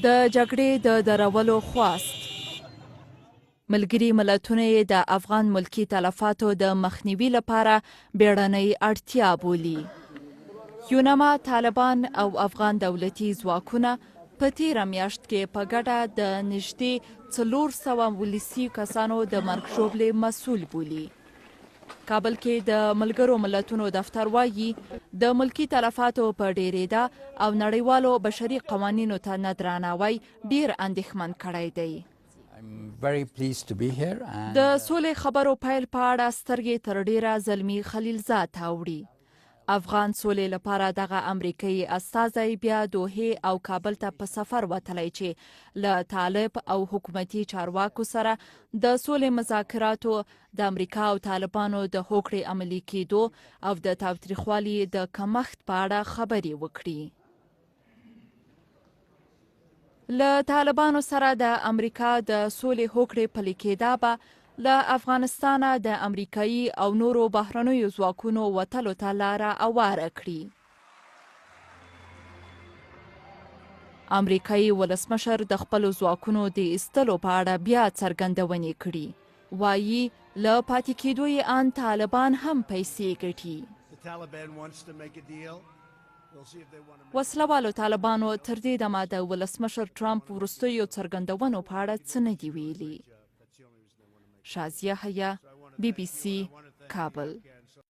د جګړې د درولو خواست. ملګري ملتونه یې د افغان ملکي تلفاتو د مخنیوي لپاره بیړنۍ اړتیا بولي. یوناما، طالبان او افغان دولتي ځواکونه په تېره میاشت کې په ګډه د نږدې 400 ولسي کسانو د مرګ ژوبلې مسؤل بولي. کابل کې د ملګرو ملتونو دفتر وايي د ملکي تلفاتو په ډېرېدا او نړیوالو بشري قوانینو ته نه درناوی ډېر اندېښمن کړی دی. د سولې خبرو پیل په اړه سترګې تر ډېره زلمي خلیلزاد ته اوړي. افغان سولې لپاره دغه امریکایي استازی بیا دوحې او کابل ته په سفر وتلی چې له طالب او حکومتي چارواکو سره د سولې مذاکراتو د امریکا او طالبانو د هوکړې عملي کېدو او د تاوتریخوالي د کمښت په اړه خبرې وکړي. له طالبانو سره د امریکا د سولې هوکړې پلي کېدا به له افغانستانه د امریکایي او نورو بهرنیو ځواکونو وتلو ته لاره اواره کړي. امریکایي ولسمشر د خپلو ځواکونو د ایستلو په اړه بیا څرګندونې کړي. وايي له پاتې کېدو یې ان طالبان هم پیسې ګټي. وسلوالو طالبانو تر دې دمه د ولسمشر ټرمپ وروستیو څرګندونو په اړه څه نه دي ویلي. شازیه حیا، BBC کابل.